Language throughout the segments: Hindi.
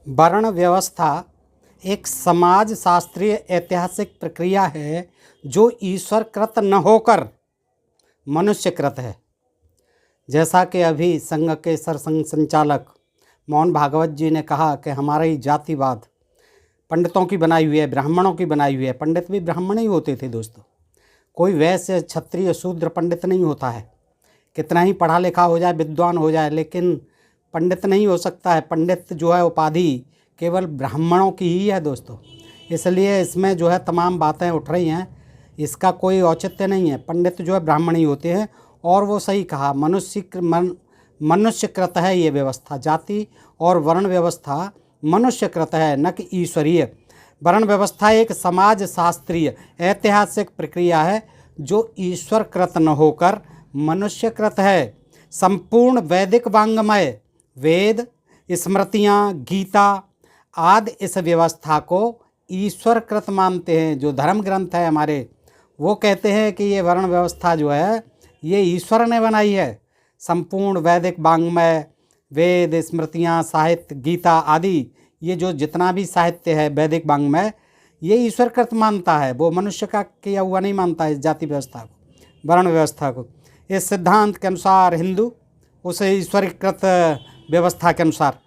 वर्ण व्यवस्था एक समाज शास्त्रीय ऐतिहासिक प्रक्रिया है जो ईश्वरकृत न होकर मनुष्यकृत है। जैसा कि अभी संघ के सरसंघ संचालक मोहन भागवत जी ने कहा कि हमारा ही जातिवाद पंडितों की बनाई हुई है, ब्राह्मणों की बनाई हुई है। पंडित भी ब्राह्मण ही होते थे दोस्तों, कोई वैश्य क्षत्रिय शूद्र पंडित नहीं होता है। कितना ही पढ़ा लिखा हो जाए, विद्वान हो जाए, लेकिन पंडित नहीं हो सकता है। पंडित जो है उपाधि केवल ब्राह्मणों की ही है दोस्तों। इसलिए इसमें जो है तमाम बातें उठ रही हैं, इसका कोई औचित्य नहीं है। पंडित जो है ब्राह्मण ही होते हैं। और वो सही कहा, मनुष्यकृत है ये व्यवस्था। जाति और वर्ण व्यवस्था मनुष्यकृत है, न कि ईश्वरीय। वर्ण व्यवस्था एक समाज शास्त्रीय ऐतिहासिक प्रक्रिया है जो ईश्वरकृत न होकर मनुष्यकृत है। संपूर्ण वैदिक वाङ्मय, वेद, स्मृतियाँ, गीता आदि इस व्यवस्था को ईश्वरकृत मानते हैं। जो धर्म ग्रंथ है हमारे, वो कहते हैं कि ये वर्ण व्यवस्था जो है ये ईश्वर ने बनाई है। संपूर्ण वैदिक वाङ्मय, वेद, स्मृतियाँ, साहित्य, गीता आदि, ये जो जितना भी साहित्य है वैदिक वाङ्मय, ये ईश्वरकृत मानता है। वो मनुष्य का किया हुआ नहीं मानता है इस जाति व्यवस्था को, वर्ण व्यवस्था को। इस सिद्धांत के अनुसार हिंदू उस ईश्वरीकृत व्यवस्था के अनुसार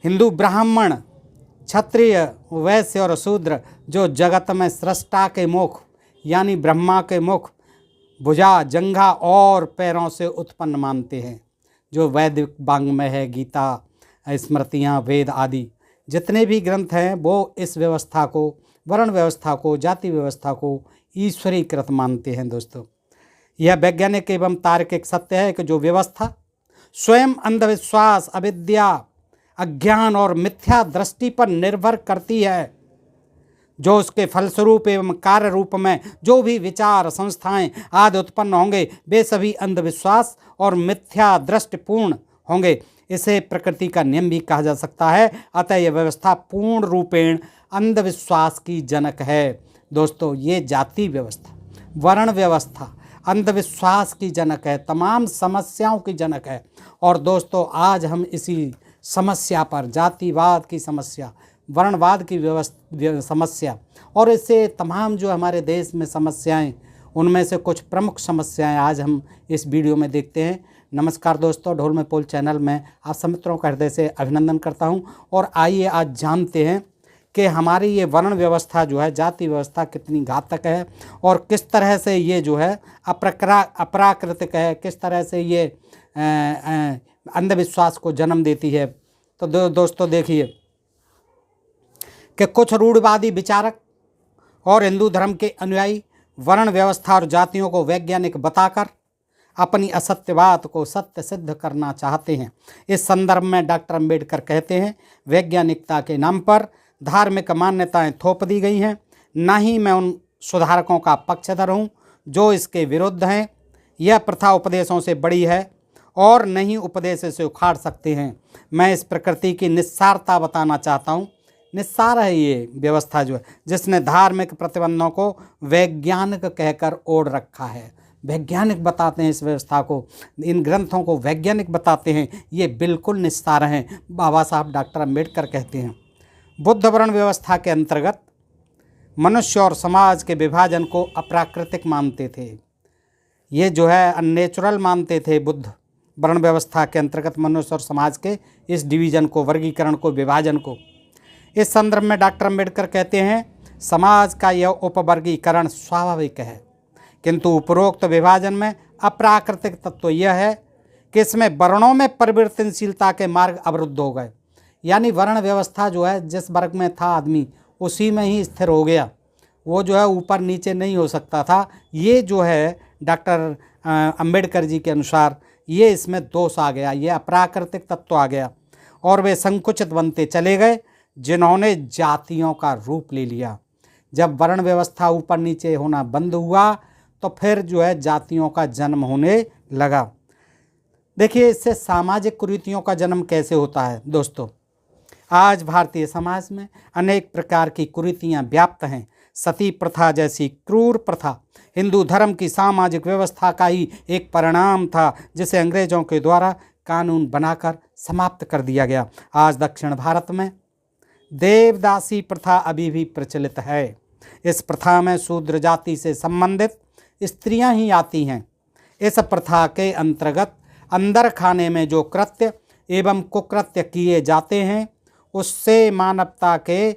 हिंदू ब्राह्मण, क्षत्रिय, वैश्य और शूद्र जो जगत में सृष्टा के मुख यानी ब्रह्मा के मुख, भुजा, जंघा और पैरों से उत्पन्न मानते हैं। जो वैदिक वाङ्मय है, गीता, स्मृतियाँ, वेद आदि जितने भी ग्रंथ हैं वो इस व्यवस्था को, वर्ण व्यवस्था को, जाति व्यवस्था को ईश्वरीकृत मानते हैं दोस्तों। यह वैज्ञानिक एवं तार्किक सत्य है कि जो व्यवस्था स्वयं अंधविश्वास, अविद्या, अज्ञान और मिथ्या दृष्टि पर निर्भर करती है, जो उसके फलस्वरूप एवं कार्य रूप में जो भी विचार, संस्थाएं आदि उत्पन्न होंगे वे सभी अंधविश्वास और मिथ्या दृष्टिपूर्ण होंगे। इसे प्रकृति का नियम भी कहा जा सकता है। अतः यह व्यवस्था पूर्ण रूपेण अंधविश्वास की जनक है दोस्तों। ये जाति व्यवस्था, वर्ण व्यवस्था अंधविश्वास की जनक है, तमाम समस्याओं की जनक है। और दोस्तों आज हम इसी समस्या पर, जातिवाद की समस्या, वर्णवाद की समस्या और इससे तमाम जो हमारे देश में समस्याएं, उनमें से कुछ प्रमुख समस्याएं आज हम इस वीडियो में देखते हैं। नमस्कार दोस्तों, ढोल में पोल चैनल में आप सब मित्रों का हृदय से अभिनंदन करता हूं। और आइए आज जानते हैं कि हमारी ये वर्ण व्यवस्था जो है, जाति व्यवस्था कितनी घातक है और किस तरह से ये जो है अप्राकृतिक है, किस तरह से ये अंधविश्वास को जन्म देती है। तो दोस्तों देखिए कि कुछ रूढ़िवादी विचारक और हिंदू धर्म के अनुयायी वर्ण व्यवस्था और जातियों को वैज्ञानिक बताकर अपनी असत्यवाद को सत्य सिद्ध करना चाहते हैं। इस संदर्भ में डॉक्टर अंबेडकर कहते हैं, वैज्ञानिकता के नाम पर धार्मिक मान्यताएं थोप दी गई हैं। न ही मैं उन सुधारकों का पक्षधर हूँ जो इसके विरुद्ध हैं। यह प्रथा उपदेशों से बड़ी है और नहीं उपदेश से उखाड़ सकते हैं। मैं इस प्रकृति की निस्सारता बताना चाहता हूँ। निस्सार है ये व्यवस्था जो है, जिसने धार्मिक प्रतिबंधों को वैज्ञानिक कहकर ओढ़ रखा है। वैज्ञानिक बताते हैं इस व्यवस्था को, इन ग्रंथों को वैज्ञानिक बताते हैं, ये बिल्कुल निस्सार हैं। बाबा साहब डॉक्टर अंबेडकर कहते हैं, बुद्ध वर्ण व्यवस्था के अंतर्गत मनुष्य और समाज के विभाजन को अप्राकृतिक मानते थे। ये जो है अननेचुरल मानते थे। बुद्ध वर्ण व्यवस्था के अंतर्गत मनुष्य और समाज के इस डिवीजन को, वर्गीकरण को, विभाजन को। इस संदर्भ में डॉक्टर अंबेडकर कहते हैं, समाज का यह उपवर्गीकरण स्वाभाविक है, किंतु उपरोक्त विभाजन में अप्राकृतिक तत्व यह है कि इसमें वर्णों में परिवर्तनशीलता के मार्ग अवरुद्ध हो गए। यानी वर्ण व्यवस्था जो है, जिस वर्ग में था आदमी उसी में ही स्थिर हो गया, वो जो है ऊपर नीचे नहीं हो सकता था। ये जो है डॉक्टर अंबेडकर जी के अनुसार ये इसमें दोष आ गया, ये अप्राकृतिक तत्व आ गया और वे संकुचित बनते चले गए, जिन्होंने जातियों का रूप ले लिया। जब वर्ण व्यवस्था ऊपर नीचे होना बंद हुआ तो फिर जो है जातियों का जन्म होने लगा। देखिए इससे सामाजिक कुरीतियों का जन्म कैसे होता है दोस्तों। आज भारतीय समाज में अनेक प्रकार की कुरीतियाँ व्याप्त हैं। सती प्रथा जैसी क्रूर प्रथा हिंदू धर्म की सामाजिक व्यवस्था का ही एक परिणाम था, जिसे अंग्रेजों के द्वारा कानून बनाकर समाप्त कर दिया गया। आज दक्षिण भारत में देवदासी प्रथा अभी भी प्रचलित है। इस प्रथा में शूद्र जाति से संबंधित स्त्रियां ही आती हैं। इस प्रथा के अंतर्गत अंदर खाने में जो कृत्य एवं कुकृत्य किए जाते हैं उससे मानवता के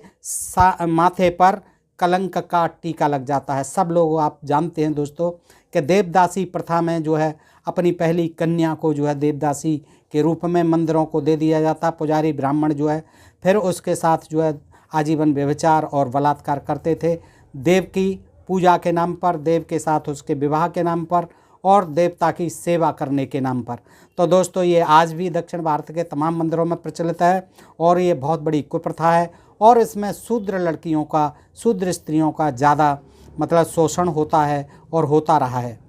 माथे पर कलंक का टीका लग जाता है। सब लोग आप जानते हैं दोस्तों कि देवदासी प्रथा में जो है अपनी पहली कन्या को जो है देवदासी के रूप में मंदिरों को दे दिया जाता। पुजारी ब्राह्मण जो है फिर उसके साथ जो है आजीवन व्यभिचार और बलात्कार करते थे, देव की पूजा के नाम पर, देव के साथ उसके विवाह के नाम पर और देवता की सेवा करने के नाम पर। तो दोस्तों ये आज भी दक्षिण भारत के तमाम मंदिरों में प्रचलित है और ये बहुत बड़ी कुप्रथा है और इसमें शूद्र लड़कियों का, शूद्र स्त्रियों का ज़्यादा मतलब शोषण होता है और होता रहा है।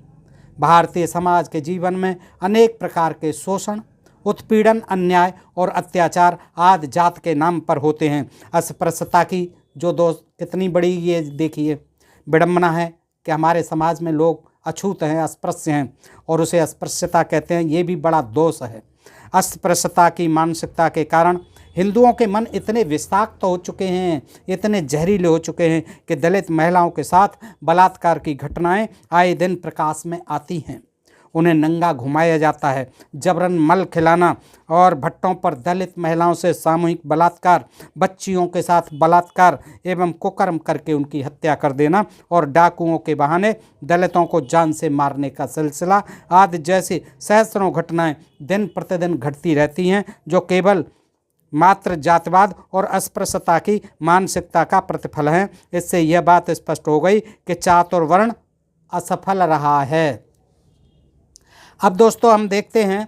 भारतीय समाज के जीवन में अनेक प्रकार के शोषण, उत्पीड़न, अन्याय और अत्याचार आदि जात के नाम पर होते हैं। अस्पृश्यता की जो दोस्त कितनी बड़ी ये देखिए विडम्बना है कि हमारे समाज में लोग अछूत हैं, अस्पृश्य हैं और उसे अस्पृश्यता कहते हैं। ये भी बड़ा दोष है। अस्पृश्यता की मानसिकता के कारण हिंदुओं के मन इतने विषाक्त हो चुके हैं, इतने जहरीले हो चुके हैं कि दलित महिलाओं के साथ बलात्कार की घटनाएं आए दिन प्रकाश में आती हैं। उन्हें नंगा घुमाया जाता है, जबरन मल खिलाना और भट्टों पर दलित महिलाओं से सामूहिक बलात्कार, बच्चियों के साथ बलात्कार एवं कुकर्म करके उनकी हत्या कर देना और डाकुओं के बहाने दलितों को जान से मारने का सिलसिला आदि जैसी सहस्त्रों घटनाएं दिन प्रतिदिन घटती रहती हैं, जो केवल मात्र जातिवाद और अस्पृश्यता की मानसिकता का प्रतिफल है। इससे यह बात स्पष्ट हो गई कि चातुर्वर्ण असफल रहा है। अब दोस्तों हम देखते हैं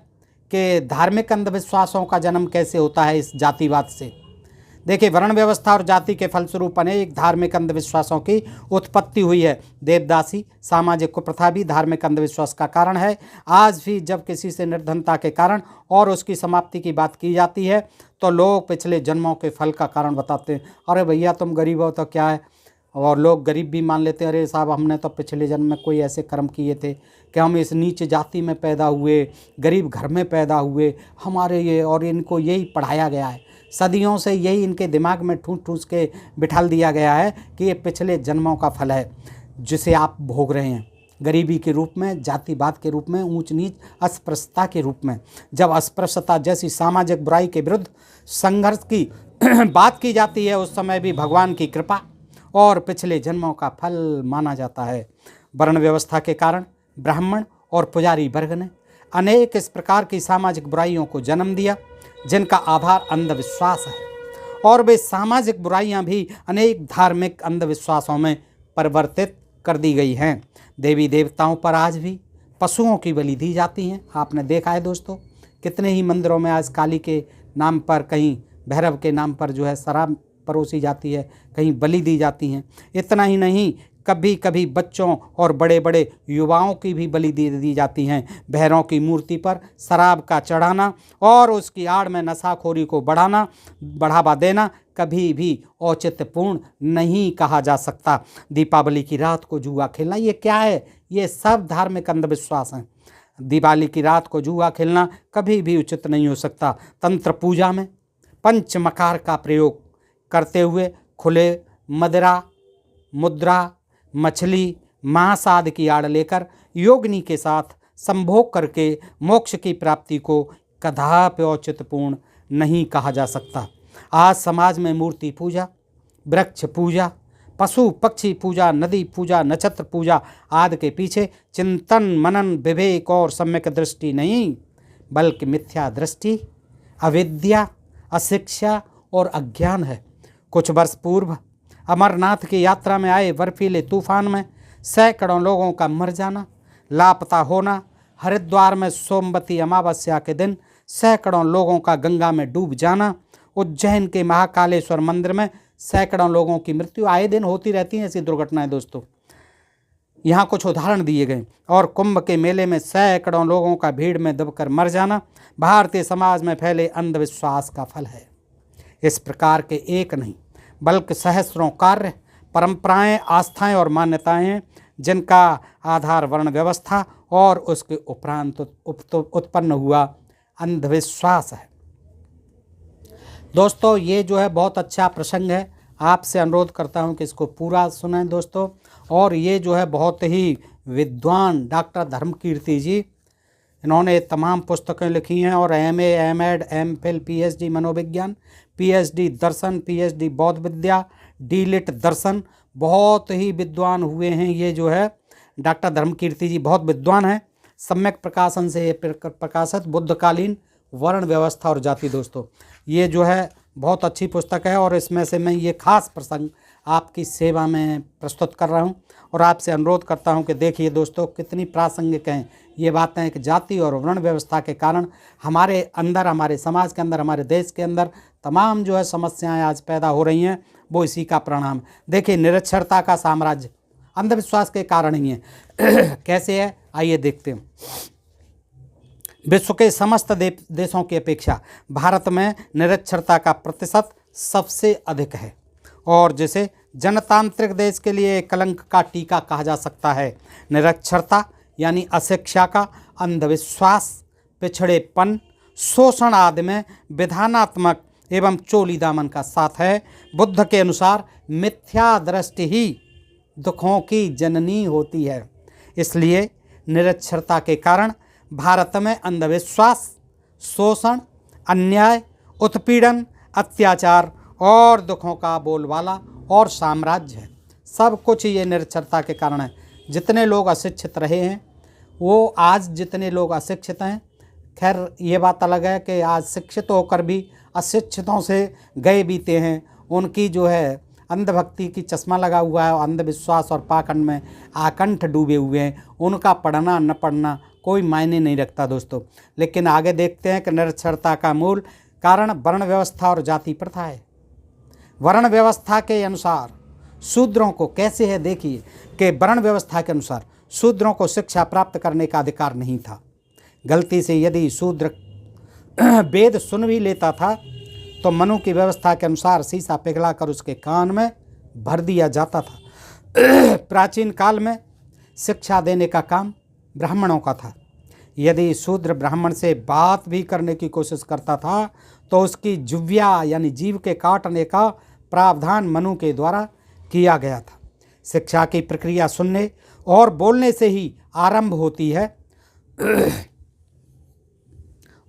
कि धार्मिक अंधविश्वासों का जन्म कैसे होता है इस जातिवाद से। देखिए, वर्ण व्यवस्था और जाति के फलस्वरूप अनेक धार्मिक अंधविश्वासों की उत्पत्ति हुई है। देवदासी सामाजिक कुप्रथा भी धार्मिक अंधविश्वास का कारण है। आज भी जब किसी से निर्धनता के कारण और उसकी समाप्ति की बात की जाती है तो लोग पिछले जन्मों के फल का कारण बताते हैं। अरे भैया तुम गरीब हो तो क्या है, और लोग गरीब भी मान लेते हैं। अरे साहब हमने तो पिछले जन्म में कोई ऐसे कर्म किए थे कि हम इस नीच जाति में पैदा हुए, गरीब घर में पैदा हुए, हमारे ये, और इनको यही पढ़ाया गया है। सदियों से यही इनके दिमाग में ठूस ठूस के बिठाल दिया गया है कि ये पिछले जन्मों का फल है जिसे आप भोग रहे हैं, गरीबी के रूप में, जातिवाद के रूप में, ऊंच नीच, अस्पृश्यता के रूप में। जब अस्पृश्यता जैसी सामाजिक बुराई के विरुद्ध संघर्ष की बात की जाती है उस समय भी भगवान की कृपा और पिछले जन्मों का फल माना जाता है। वर्ण व्यवस्था के कारण ब्राह्मण और पुजारी वर्ग ने अनेक इस प्रकार की सामाजिक बुराइयों को जन्म दिया जिनका आधार अंधविश्वास है, और वे सामाजिक बुराइयां भी अनेक धार्मिक अंधविश्वासों में परिवर्तित कर दी गई हैं। देवी देवताओं पर आज भी पशुओं की बलि दी जाती हैं। आपने देखा है दोस्तों, कितने ही मंदिरों में आज काली के नाम पर, कहीं भैरव के नाम पर जो है शराब परोसी जाती है, कहीं बलि दी जाती हैं। इतना ही नहीं, कभी कभी बच्चों और बड़े बड़े युवाओं की भी बलि दे दी जाती हैं। भैरव की मूर्ति पर शराब का चढ़ाना और उसकी आड़ में नशाखोरी को बढ़ावा देना कभी भी औचित्यपूर्ण नहीं कहा जा सकता। दीपावली की रात को जुआ खेलना, ये क्या है? ये सब धार्मिक अंधविश्वास हैं। दिवाली की रात को जुआ खेलना कभी भी उचित नहीं हो सकता। तंत्र पूजा में पंचमकार का प्रयोग करते हुए खुले मदिरा, मुद्रा, मछली, मांस आदि की आड़ लेकर योगिनी के साथ संभोग करके मोक्ष की प्राप्ति को कदापि औचित्यपूर्ण नहीं कहा जा सकता। आज समाज में मूर्ति पूजा, वृक्ष पूजा, पशु पक्षी पूजा, नदी पूजा, नक्षत्र पूजा आदि के पीछे चिंतन, मनन, विवेक और सम्यक दृष्टि नहीं बल्कि मिथ्या दृष्टि, अविद्या, अशिक्षा और अज्ञान है। कुछ वर्ष पूर्व अमरनाथ की यात्रा में आए बर्फीले तूफान में सैकड़ों लोगों का मर जाना, लापता होना, हरिद्वार में सोमवती अमावस्या के दिन सैकड़ों लोगों का गंगा में डूब जाना, उज्जैन के महाकालेश्वर मंदिर में सैकड़ों लोगों की मृत्यु, आए दिन होती रहती हैं ऐसी दुर्घटनाएं दोस्तों। यहाँ कुछ उदाहरण दिए गए। और कुंभ के मेले में सैकड़ों लोगों का भीड़ में दबकर मर जाना भारतीय समाज में फैले अंधविश्वास का फल है। इस प्रकार के एक नहीं बल्कि सहस्रों कार्य, परंपराएं, आस्थाएं और मान्यताएं हैं जिनका आधार वर्ण व्यवस्था और उसके उपरांत उत्पन्न हुआ अंधविश्वास है। दोस्तों ये जो है बहुत अच्छा प्रसंग है, आपसे अनुरोध करता हूं कि इसको पूरा सुनें दोस्तों। और ये जो है बहुत ही विद्वान डॉक्टर धर्मकीर्ति जी, इन्होंने तमाम पुस्तकें लिखी हैं और एमए, एमएड, एमफिल, पीएचडी मनोविज्ञान, पीएचडी दर्शन, पीएचडी बौद्ध विद्या, डीलिट दर्शन, बहुत ही विद्वान हुए हैं। ये जो है डॉक्टर धर्मकीर्ति जी बहुत विद्वान हैं। सम्यक प्रकाशन से ये प्रकाशित बुद्धकालीन वर्ण व्यवस्था और जाति। दोस्तों ये जो है बहुत अच्छी पुस्तक है और इसमें से मैं ये खास प्रसंग आपकी सेवा में प्रस्तुत कर रहा हूं और आपसे अनुरोध करता हूं कि देखिए दोस्तों कितनी प्रासंगिक हैं ये बातें कि जाति और वर्ण व्यवस्था के कारण हमारे अंदर, हमारे समाज के अंदर, हमारे देश के अंदर तमाम जो है समस्याएं आज पैदा हो रही हैं, वो इसी का परिणाम। देखिए निरक्षरता का साम्राज्य अंधविश्वास के कारण ही है। कैसे है आइए देखते हैं। विश्व के समस्त देशों की अपेक्षा भारत में निरक्षरता का प्रतिशत सबसे अधिक है और जिसे जनतांत्रिक देश के लिए कलंक का टीका कहा जा सकता है। निरक्षरता यानी अशिक्षा का अंधविश्वास, पिछड़ेपन, शोषण आदि में विधानात्मक एवं चोली दामन का साथ है। बुद्ध के अनुसार मिथ्या दृष्टि ही दुखों की जननी होती है। इसलिए निरक्षरता के कारण भारत में अंधविश्वास, शोषण, अन्याय, उत्पीड़न, अत्याचार और दुखों का बोलबाला और साम्राज्य है। सब कुछ ये निरक्षरता के कारण है। जितने लोग अशिक्षित रहे हैं वो आज जितने लोग अशिक्षित हैं, खैर ये बात अलग है कि आज शिक्षित होकर भी अशिक्षितों से गए बीते हैं। उनकी जो है अंधभक्ति की चश्मा लगा हुआ है और अंधविश्वास और पाखंड में आकंठ डूबे हुए हैं। उनका पढ़ना न पढ़ना कोई मायने नहीं रखता दोस्तों। लेकिन आगे देखते हैं कि निरक्षरता का मूल कारण वर्ण व्यवस्था और जाति प्रथा है। वर्ण व्यवस्था के अनुसार शूद्रों को कैसे है, देखिए कि वर्ण व्यवस्था के अनुसार शूद्रों को शिक्षा प्राप्त करने का अधिकार नहीं था। गलती से यदि शूद्र वेद सुन भी लेता था तो मनु की व्यवस्था के अनुसार शीशा पिघलाकर उसके कान में भर दिया जाता था। प्राचीन काल में शिक्षा देने का काम ब्राह्मणों का था। यदि शूद्र ब्राह्मण से बात भी करने की कोशिश करता था तो उसकी जुव्या यानी जीव के काटने का प्रावधान मनु के द्वारा किया गया था। शिक्षा की प्रक्रिया सुनने और बोलने से ही आरंभ होती है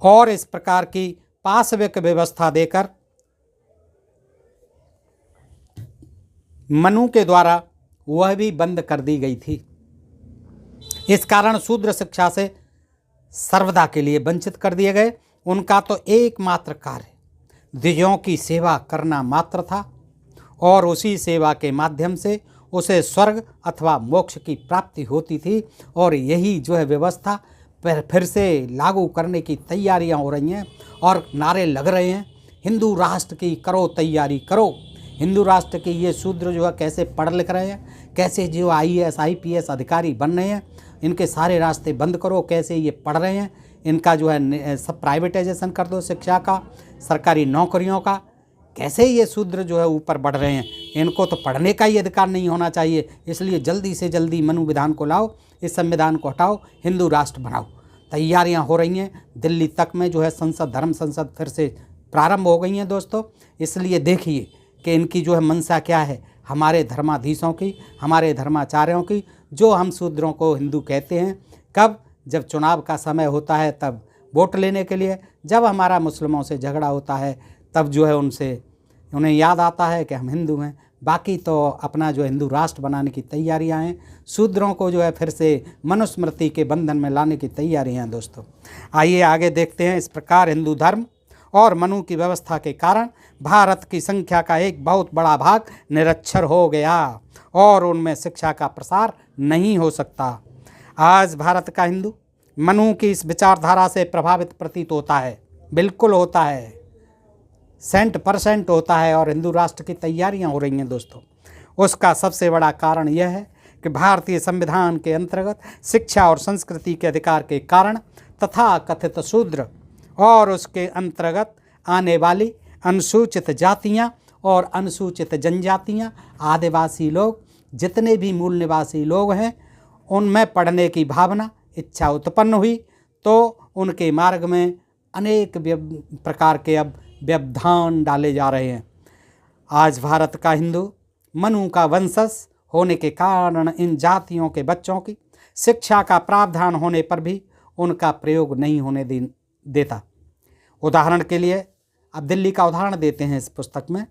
और इस प्रकार की पाशविक व्यवस्था देकर मनु के द्वारा वह भी बंद कर दी गई थी। इस कारण शूद्र शिक्षा से सर्वदा के लिए वंचित कर दिए गए। उनका तो एकमात्र कार्य द्विजों की सेवा करना मात्र था और उसी सेवा के माध्यम से उसे स्वर्ग अथवा मोक्ष की प्राप्ति होती थी। और यही जो है व्यवस्था फिर से लागू करने की तैयारियां हो रही हैं और नारे लग रहे हैं, हिंदू राष्ट्र की करो तैयारी करो। हिंदू राष्ट्र के ये शूद्र जो है कैसे पढ़ लिख रहे हैं, कैसे जो IAS IPS अधिकारी बन रहे हैं, इनके सारे रास्ते बंद करो। कैसे ये पढ़ रहे हैं, इनका जो है सब प्राइवेटाइजेशन कर दो शिक्षा का, सरकारी नौकरियों का। कैसे ये शूद्र जो है ऊपर बढ़ रहे हैं, इनको तो पढ़ने का ही अधिकार नहीं होना चाहिए। इसलिए जल्दी से जल्दी मनु विधान को लाओ, इस संविधान को हटाओ, हिंदू राष्ट्र बनाओ। तैयारियां हो रही हैं। दिल्ली तक में जो है संसद, धर्म संसद फिर से प्रारंभ हो गई हैं दोस्तों। इसलिए देखिए कि इनकी जो है मंशा क्या है, हमारे धर्माधीशों की, हमारे धर्माचार्यों की, जो हम शूद्रों को हिंदू कहते हैं। कब? जब चुनाव का समय होता है तब वोट लेने के लिए, जब हमारा मुस्लिमों से झगड़ा होता है तब जो है उन्हें याद आता है कि हम हिंदू हैं। बाकी तो अपना जो हिंदू राष्ट्र बनाने की तैयारियां हैं। शूद्रों को जो है फिर से मनुस्मृति के बंधन में लाने की तैयारियां हैं दोस्तों। आइए आगे देखते हैं। इस प्रकार हिंदू धर्म और मनु की व्यवस्था के कारण भारत की संख्या का एक बहुत बड़ा भाग निरक्षर हो गया और उनमें शिक्षा का प्रसार नहीं हो सकता। आज भारत का हिंदू मनु की इस विचारधारा से प्रभावित प्रतीत होता है, बिल्कुल होता है, 100% होता है। और हिंदू राष्ट्र की तैयारियां हो रही हैं दोस्तों। उसका सबसे बड़ा कारण यह है कि भारतीय संविधान के अंतर्गत शिक्षा और संस्कृति के अधिकार के कारण तथा कथित शूद्र और उसके अंतर्गत आने वाली अनुसूचित जातियां और अनुसूचित जनजातियां, आदिवासी लोग, जितने भी मूल निवासी लोग हैं, उनमें पढ़ने की भावना, इच्छा उत्पन्न हुई तो उनके मार्ग में अनेक प्रकार के अब व्यवधान डाले जा रहे हैं। आज भारत का हिंदू मनु का वंशज होने के कारण इन जातियों के बच्चों की शिक्षा का प्रावधान होने पर भी उनका प्रयोग नहीं होने देता। उदाहरण के लिए अब दिल्ली का उदाहरण देते हैं इस पुस्तक में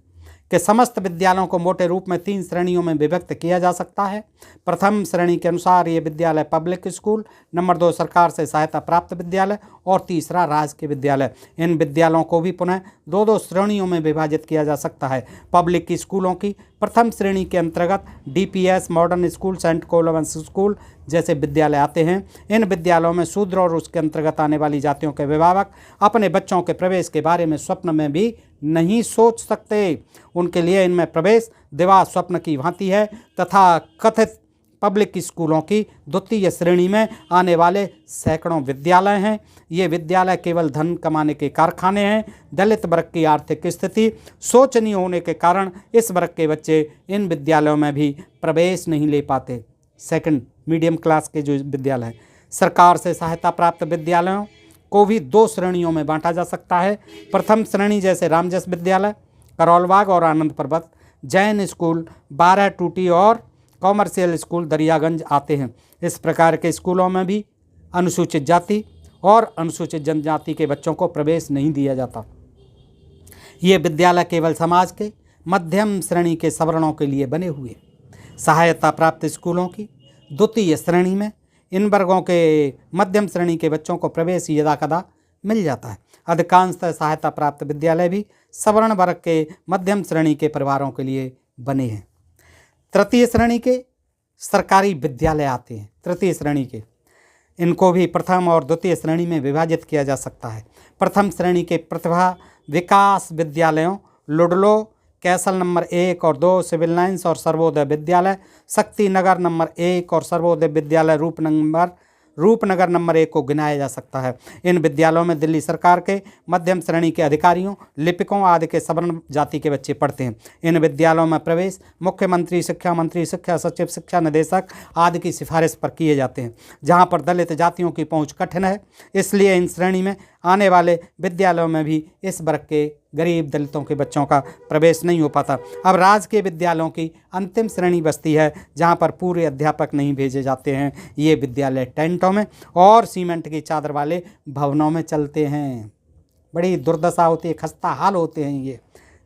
कि समस्त विद्यालयों को मोटे रूप में 3 श्रेणियों में विभक्त किया जा सकता है। प्रथम श्रेणी के अनुसार ये विद्यालय पब्लिक स्कूल, नंबर 2 सरकार से सहायता प्राप्त विद्यालय और तीसरा राजकीय विद्यालय। इन विद्यालयों को भी पुनः 2 श्रेणियों में विभाजित किया जा सकता है। पब्लिक स्कूलों की प्रथम श्रेणी के अंतर्गत DPS, modern school, saint Columba's school जैसे विद्यालय आते हैं। इन विद्यालयों में शूद्र और उसके अंतर्गत आने वाली जातियों के अभिभावक अपने बच्चों के प्रवेश के बारे में स्वप्न में भी नहीं सोच सकते। उनके लिए इनमें प्रवेश दिवा स्वप्न की भांति है तथा कथित पब्लिक स्कूलों की द्वितीय श्रेणी में आने वाले सैकड़ों विद्यालय हैं। ये विद्यालय केवल धन कमाने के कारखाने हैं। दलित वर्ग की आर्थिक स्थिति शोचनीय होने के कारण इस वर्ग के बच्चे इन विद्यालयों में भी प्रवेश नहीं ले पाते। सेकंड, मीडियम क्लास के जो विद्यालय हैं, सरकार से सहायता प्राप्त विद्यालयों को भी 2 श्रेणियों में बांटा जा सकता है। प्रथम श्रेणी जैसे रामजस विद्यालय, करोलबाग और आनंद पर्वत, जैन स्कूल, 12 टूटी और कॉमर्शियल स्कूल दरियागंज आते हैं। इस प्रकार के स्कूलों में भी अनुसूचित जाति और अनुसूचित जनजाति के बच्चों को प्रवेश नहीं दिया जाता। ये विद्यालय केवल समाज के मध्यम श्रेणी के सवर्णों के लिए बने हुए। सहायता प्राप्त स्कूलों की द्वितीय श्रेणी में इन वर्गों के मध्यम श्रेणी के बच्चों को प्रवेश यदाकदा मिल जाता है। अधिकांशतः सहायता प्राप्त विद्यालय भी सवर्ण वर्ग के मध्यम श्रेणी के परिवारों के लिए बने हैं। तृतीय श्रेणी के सरकारी विद्यालय आते हैं। तृतीय श्रेणी के इनको भी प्रथम और द्वितीय श्रेणी में विभाजित किया जा सकता है। प्रथम श्रेणी के प्रतिभा विकास विद्यालयों लुडलो, कैसल नंबर 1 और 2, सिविल लाइन्स और सर्वोदय विद्यालय, शक्ति नगर नंबर 1 और सर्वोदय विद्यालय रूपनगर नंबर 1 को गिनाया जा सकता है। इन विद्यालयों में दिल्ली सरकार के मध्यम श्रेणी के अधिकारियों, लिपिकों आदि के सवर्ण जाति के बच्चे पढ़ते हैं। इन विद्यालयों में प्रवेश मुख्यमंत्री, शिक्षा मंत्री, शिक्षा सचिव, शिक्षा निदेशक आदि की सिफारिश पर किए जाते हैं। जहां पर दलित जातियों की पहुंच कठिन है, इसलिए इन श्रेणी में आने वाले विद्यालयों में भी इस वर्ग के गरीब दलितों के बच्चों का प्रवेश नहीं हो पाता। अब राजकीय विद्यालयों की अंतिम श्रेणी बस्ती है जहां पर पूरे अध्यापक नहीं भेजे जाते हैं। ये विद्यालय टेंटों में और सीमेंट की चादर वाले भवनों में चलते हैं। बड़ी दुर्दशा होती है, खस्ता हाल होते हैं ये,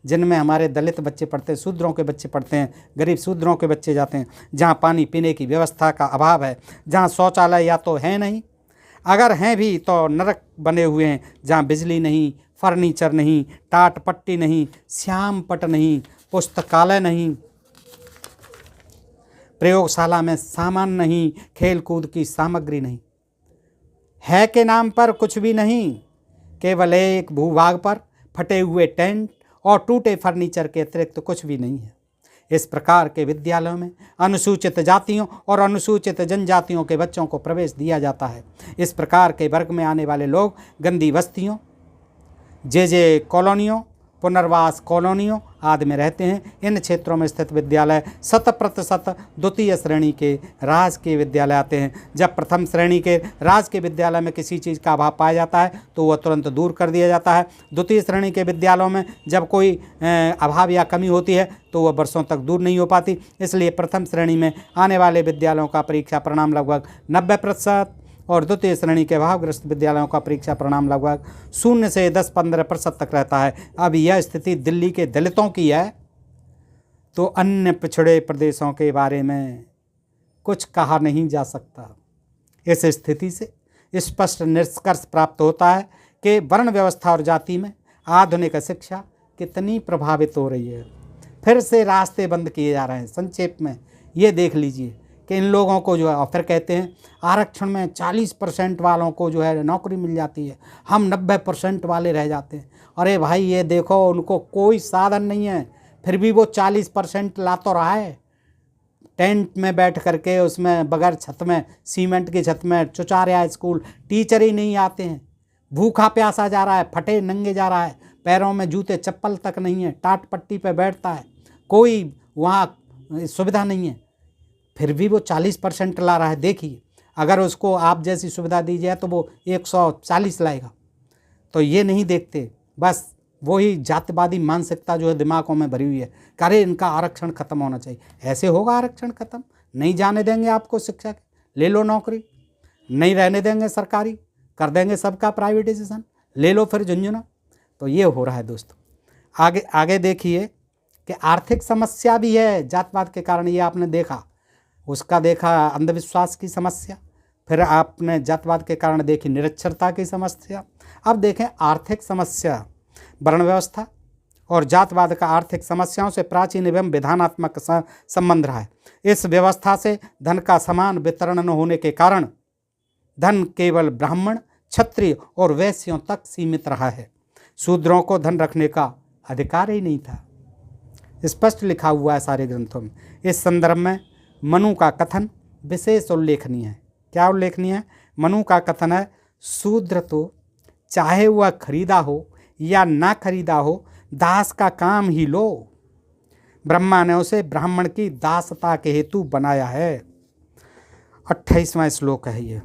जिनमें हमारे दलित बच्चे पढ़ते हैं, शूद्रों के बच्चे पढ़ते हैं, गरीब शूद्रों के बच्चे जाते हैं। जहाँ पानी पीने की व्यवस्था का अभाव है, जहाँ शौचालय या तो है नहीं, अगर हैं भी तो नरक बने हुए हैं, जहाँ बिजली नहीं, फर्नीचर नहीं, टाट पट्टी नहीं, श्याम पट नहीं, पुस्तकालय नहीं, प्रयोगशाला में सामान नहीं, खेल कूद की सामग्री नहीं, है के नाम पर कुछ भी नहीं, केवल एक भूभाग पर फटे हुए टेंट और टूटे फर्नीचर के अतिरिक्त कुछ भी नहीं है। इस प्रकार के विद्यालयों में अनुसूचित जातियों और अनुसूचित जनजातियों के बच्चों को प्रवेश दिया जाता है। इस प्रकार के वर्ग में आने वाले लोग गंदी बस्तियों, जे कॉलोनियों, पुनर्वास कॉलोनियों आदि में रहते हैं। इन क्षेत्रों में स्थित विद्यालय 100% द्वितीय श्रेणी के राजकीय विद्यालय आते हैं। जब प्रथम श्रेणी के राजकीय विद्यालय में किसी चीज़ का अभाव पाया जाता है तो वह तुरंत दूर कर दिया जाता है। द्वितीय श्रेणी के विद्यालयों में जब कोई अभाव या कमी होती है तो वह वर्षों तक दूर नहीं हो पाती। इसलिए प्रथम श्रेणी में आने वाले विद्यालयों का परीक्षा परिणाम लगभग 90% और द्वितीय श्रेणी के अभावग्रस्त विद्यालयों का परीक्षा परिणाम लगभग 0 से 10-15% तक रहता है। अब यह स्थिति दिल्ली के दलितों की है तो अन्य पिछड़े प्रदेशों के बारे में कुछ कहा नहीं जा सकता। इस स्थिति से स्पष्ट निष्कर्ष प्राप्त होता है कि वर्ण व्यवस्था और जाति में आधुनिक शिक्षा कितनी प्रभावित हो रही है। फिर से रास्ते बंद किए जा रहे हैं। संक्षेप में ये देख लीजिए कि इन लोगों को जो है, और फिर कहते हैं आरक्षण में 40% वालों को जो है नौकरी मिल जाती है, हम 90% वाले रह जाते हैं। अरे भाई ये देखो, उनको कोई साधन नहीं है, फिर भी वो 40% ला तो रहा है। टेंट में बैठ करके उसमें बगैर छत में, सीमेंट की छत में चुचा रहा है स्कूल, टीचर ही नहीं आते हैं, भूखा प्यासा जा रहा है, फटे नंगे जा रहा है, पैरों में जूते चप्पल तक नहीं है, टाट पट्टी पे बैठता है, कोई वहाँ सुविधा नहीं है, फिर भी वो 40% ला रहा है। देखिए, अगर उसको आप जैसी सुविधा दी जाए तो वो 140 लाएगा। तो ये नहीं देखते, बस वही जातिवादी मानसिकता जो है दिमागों में भरी हुई है, अरे इनका आरक्षण खत्म होना चाहिए। ऐसे होगा आरक्षण खत्म? नहीं जाने देंगे आपको शिक्षा के, ले लो नौकरी, नहीं रहने देंगे सरकारी, कर देंगे सबका प्राइवेटाइजेशन, ले लो फिर झुंझुना। तो ये हो रहा है दोस्तों। आगे आगे देखिए कि आर्थिक समस्या भी है जातवाद के कारण, ये आपने देखा, उसका देखा अंधविश्वास की समस्या, फिर आपने जातवाद के कारण देखी निरक्षरता की समस्या। अब देखें आर्थिक समस्या। वर्ण व्यवस्था और जातवाद का आर्थिक समस्याओं से प्राचीन एवं विधानात्मक संबंध रहा है। इस व्यवस्था से धन का समान वितरण न होने के कारण धन केवल ब्राह्मण, क्षत्रिय और वैश्यों तक सीमित रहा है। शूद्रों को धन रखने का अधिकार ही नहीं था, स्पष्ट लिखा हुआ है सारे ग्रंथों में। इस संदर्भ में मनु का कथन विशेष उल्लेखनीय है। क्या उल्लेखनीय है? मनु का कथन है, शूद्र तो चाहे वह खरीदा हो या ना खरीदा हो, दास का काम ही लो। ब्रह्मा ने उसे ब्राह्मण की दासता के हेतु बनाया है। 28वां श्लोक है ये।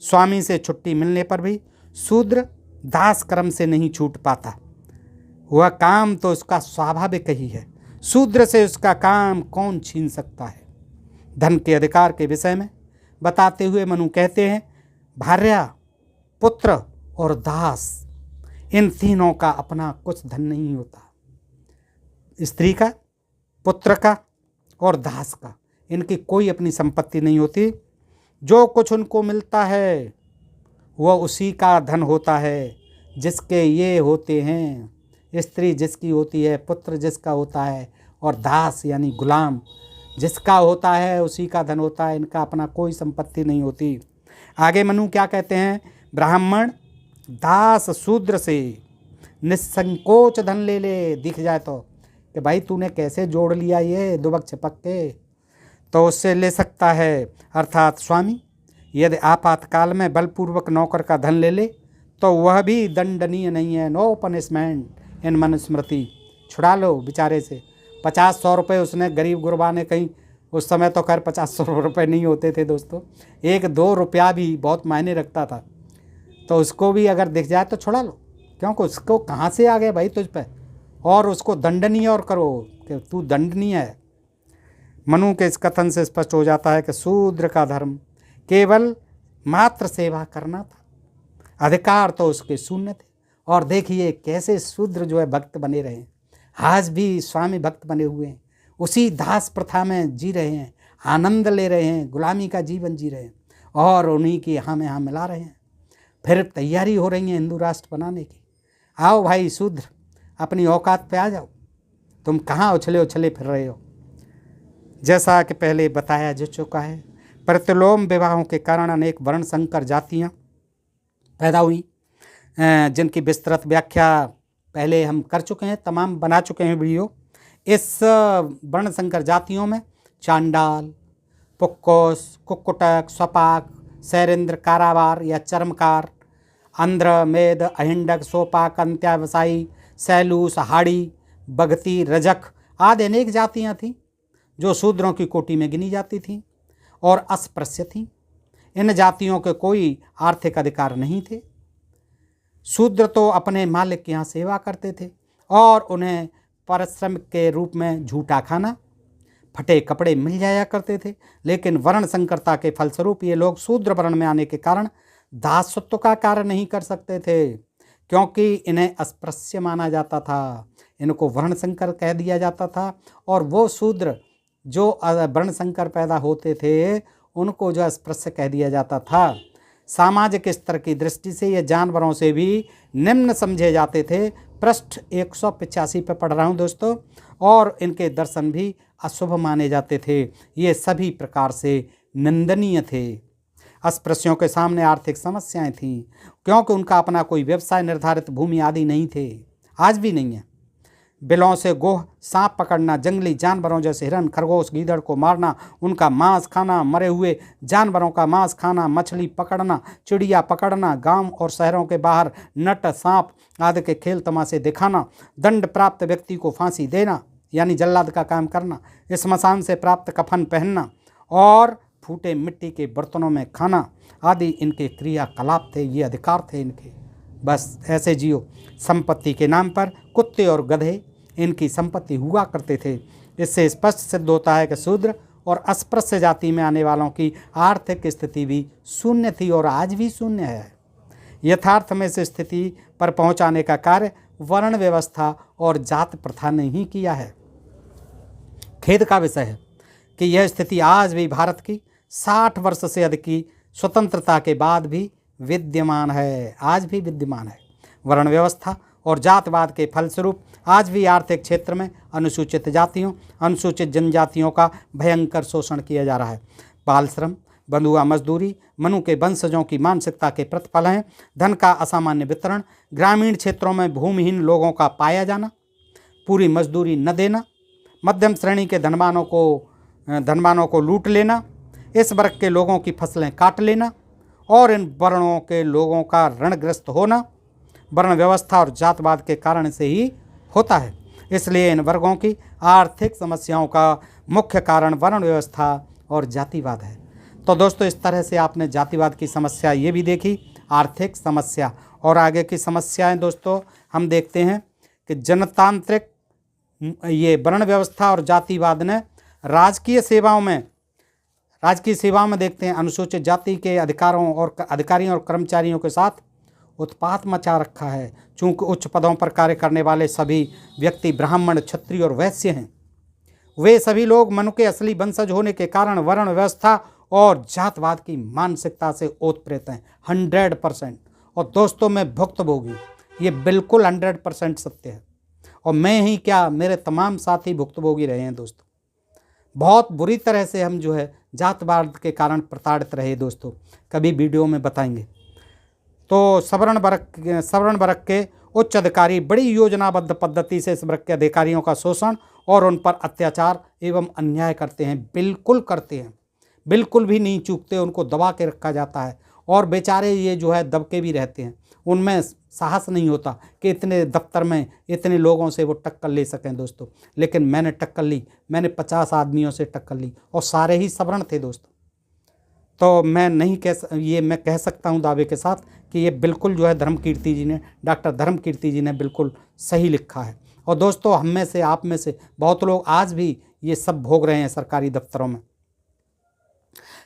स्वामी से छुट्टी मिलने पर भी शूद्र दास कर्म से नहीं छूट पाता, वह काम तो उसका स्वाभाविक ही है। शूद्र से उसका काम कौन छीन सकता है। धन के अधिकार के विषय में बताते हुए मनु कहते हैं, भार्या, पुत्र और दास, इन तीनों का अपना कुछ धन नहीं होता। स्त्री का, पुत्र का और दास का, इनकी कोई अपनी संपत्ति नहीं होती। जो कुछ उनको मिलता है वह उसी का धन होता है जिसके ये होते हैं। स्त्री जिसकी होती है, पुत्र जिसका होता है और दास यानी गुलाम जिसका होता है, उसी का धन होता है। इनका अपना कोई संपत्ति नहीं होती। आगे मनु क्या कहते हैं, ब्राह्मण दास शूद्र से निसंकोच धन ले ले। दिख जाए तो कि भाई तूने कैसे जोड़ लिया ये दुबक छिपक के, तो उससे ले सकता है। अर्थात स्वामी यदि आपातकाल में बलपूर्वक नौकर का धन ले ले तो वह भी दंडनीय नहीं है। नो पनिशमेंट इन मनुस्मृति। छुड़ा लो बेचारे से। 50-100 रुपये उसने गरीब गुरबा ने कहीं, उस समय तो खैर 50-100 रुपये नहीं होते थे दोस्तों, 1-2 रुपया भी बहुत मायने रखता था। तो उसको भी अगर दिख जाए तो छुड़ा लो, क्योंकि उसको कहाँ से आ गए भाई तुझ पे, और उसको दंडनीय और करो कि तू दंडनीय है। मनु के इस कथन से स्पष्ट हो जाता है कि शूद्र का धर्म केवल मात्र सेवा करना था, अधिकार तो उसके शून्य थे। और देखिए कैसे शूद्र जो है भक्त बने रहे हैं, आज भी स्वामी भक्त बने हुए हैं, उसी दास प्रथा में जी रहे हैं, आनंद ले रहे हैं, गुलामी का जीवन जी रहे हैं और उन्हीं की यहाँ में यहाँ मिला रहे हैं। फिर तैयारी हो रही है हिंदू राष्ट्र बनाने की। आओ भाई शूद्र, अपनी औकात पे आ जाओ, तुम कहाँ उछले उछले फिर रहे हो। जैसा कि पहले बताया जा चुका है, प्रतिलोम विवाहों के कारण अनेक वर्ण संकर जातियाँ पैदा हुई, जिनकी विस्तृत व्याख्या पहले हम कर चुके हैं, तमाम बना चुके हैं वीडियो। इस वर्ण संकर जातियों में चांडाल, पुक्कोस, कुक्कुटक, स्वपाक, शैरेंद्र, कारावार या चर्मकार, आंध्र, मेद, अहिंडक, सोपाक, अंत्यावसायी, सैलूस, हाड़ी, बगती, रजक आदि अनेक जातियाँ थीं जो शूद्रों की कोटि में गिनी जाती थीं और अस्पृश्य थीं। इन जातियों के कोई आर्थिक अधिकार नहीं थे। शूद्र तो अपने मालिक के यहाँ सेवा करते थे और उन्हें परिश्रम के रूप में झूठा खाना, फटे कपड़े मिल जाया करते थे। लेकिन वर्ण संकरता के फलस्वरूप ये लोग शूद्र वर्ण में आने के कारण दासत्व का कार्य नहीं कर सकते थे, क्योंकि इन्हें अस्पृश्य माना जाता था, इनको वर्ण संकर कह दिया जाता था। और वो शूद्र जो वर्ण संकर पैदा होते थे उनको जो अस्पृश्य कह दिया जाता था। सामाजिक स्तर की दृष्टि से ये जानवरों से भी निम्न समझे जाते थे। पृष्ठ 185 पे पढ़ रहा हूँ दोस्तों। और इनके दर्शन भी अशुभ माने जाते थे, ये सभी प्रकार से निंदनीय थे। अस्पृश्यों के सामने आर्थिक समस्याएं थीं, क्योंकि उनका अपना कोई व्यवसाय, निर्धारित भूमि आदि नहीं थे, आज भी नहीं है। बिलों से गोह, सांप पकड़ना, जंगली जानवरों जैसे हिरन, खरगोश, गीदड़ को मारना, उनका मांस खाना, मरे हुए जानवरों का मांस खाना, मछली पकड़ना, चिड़िया पकड़ना, गांव और शहरों के बाहर नट, सांप आदि के खेल तमाशे दिखाना, दंड प्राप्त व्यक्ति को फांसी देना यानी जल्लाद का काम करना, श्मशान से प्राप्त कफन पहनना और फूटे मिट्टी के बर्तनों में खाना आदि इनके क्रियाकलाप थे, ये अधिकार थे इनके। बस ऐसे जियो। संपत्ति के नाम पर कुत्ते और गधे इनकी संपत्ति हुआ करते थे। इससे स्पष्ट सिद्ध होता है कि शूद्र और अस्पृश्य जाति में आने वालों की आर्थिक स्थिति भी शून्य थी और आज भी शून्य है। यथार्थ में इस स्थिति पर पहुंचाने का कार्य वर्ण व्यवस्था और जात प्रथा ने ही किया है। खेद का विषय है कि यह स्थिति आज भी भारत की 60 वर्ष से अधिक की स्वतंत्रता के बाद भी विद्यमान है, आज भी विद्यमान है। वर्ण व्यवस्था और जातवाद के फलस्वरूप आज भी आर्थिक क्षेत्र में अनुसूचित जातियों, अनुसूचित जनजातियों का भयंकर शोषण किया जा रहा है। बाल श्रम, बंधुआ मजदूरी मनु के वंशजों की मानसिकता के प्रतिफल हैं। धन का असामान्य वितरण, ग्रामीण क्षेत्रों में भूमिहीन लोगों का पाया जाना, पूरी मजदूरी न देना, मध्यम श्रेणी के धनवानों को लूट लेना, इस वर्ग के लोगों की फसलें काट लेना और इन वर्णों के लोगों का ऋणग्रस्त होना वर्ण व्यवस्था और जातवाद के कारण से ही होता है। इसलिए इन वर्गों की आर्थिक समस्याओं का मुख्य कारण वर्ण व्यवस्था और जातिवाद है। तो दोस्तों, इस तरह से आपने जातिवाद की समस्या ये भी देखी, आर्थिक समस्या। और आगे की समस्याएं दोस्तों हम देखते हैं कि जनतांत्रिक ये वर्ण व्यवस्था और जातिवाद ने राजकीय सेवाओं में देखते हैं अनुसूचित जाति के अधिकारियों और कर्मचारियों के साथ उत्पात मचा रखा है। चूंकि उच्च पदों पर कार्य करने वाले सभी व्यक्ति ब्राह्मण, क्षत्रिय और वैश्य हैं, वे सभी लोग मनु के असली वंशज होने के कारण वर्ण व्यवस्था और जातवाद की मानसिकता से ओतप्रेत हैं 100%। और दोस्तों, मैं भुक्तभोगी, ये बिल्कुल 100% सत्य है। और मैं ही क्या, मेरे तमाम साथी भुक्तभोगी रहे हैं दोस्तों। बहुत बुरी तरह से हम जो है जातवाद के कारण प्रताड़ित रहे दोस्तों, कभी वीडियो में बताएंगे। तो सवर्ण वर्ग के उच्च अधिकारी बड़ी योजनाबद्ध पद्धति से इस वर्ग के अधिकारियों का शोषण और उन पर अत्याचार एवं अन्याय करते हैं, बिल्कुल करते हैं, बिल्कुल भी नहीं चूकते, उनको दबा के रखा जाता है। और बेचारे ये जो है दबके भी रहते हैं, उनमें साहस नहीं होता कि इतने दफ्तर में इतने लोगों से वो टक्कर ले सकें दोस्तों। लेकिन मैंने टक्कर ली, मैंने 50 आदमियों से टक्कर ली और सारे ही सवर्ण थे दोस्तों। तो मैं कह सकता हूँ दावे के साथ कि ये बिल्कुल जो है डॉक्टर धर्मकीर्ति जी ने बिल्कुल सही लिखा है। और दोस्तों, हम में से, आप में से बहुत लोग आज भी ये सब भोग रहे हैं सरकारी दफ्तरों में।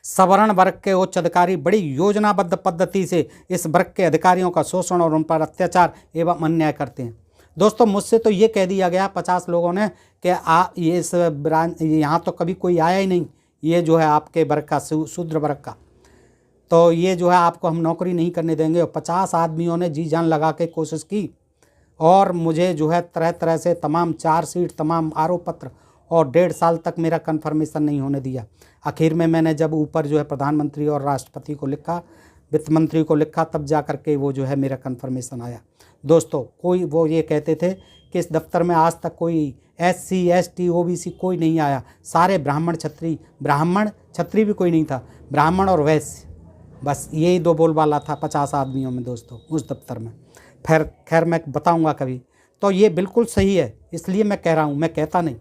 सवर्ण वर्ग के उच्च अधिकारी बड़ी योजनाबद्ध पद्धति से इस वर्ग के अधिकारियों का शोषण और उन पर अत्याचार एवं अन्याय करते हैं। दोस्तों, मुझसे तो ये कह दिया गया 50 लोगों ने कि यहाँ तो कभी कोई आया ही नहीं, ये जो है आपके वर्ग का, शूद्र वर्ग का, तो ये जो है आपको हम नौकरी नहीं करने देंगे। और 50 आदमियों ने जी जान लगा के कोशिश की और मुझे जो है तरह तरह से तमाम चार्जशीट, तमाम आरोप पत्र, और 1.5 साल तक मेरा कन्फर्मेशन नहीं होने दिया। आखिर में मैंने जब ऊपर जो है प्रधानमंत्री और राष्ट्रपति को लिखा, वित्त मंत्री को लिखा, तब जा कर के वो जो है मेरा कन्फर्मेशन आया। दोस्तों, वो ये कहते थे कि इस दफ्तर में आज तक कोई SC ST OBC कोई नहीं आया, सारे ब्राह्मण क्षत्रिय भी कोई नहीं था, ब्राह्मण और वैश्य, बस यही 2 बोलबाला था 50 आदमियों में दोस्तों उस दफ्तर में। फिर खैर मैं बताऊंगा कभी। तो ये बिल्कुल सही है, इसलिए मैं कह रहा हूँ, मैं कहता नहीं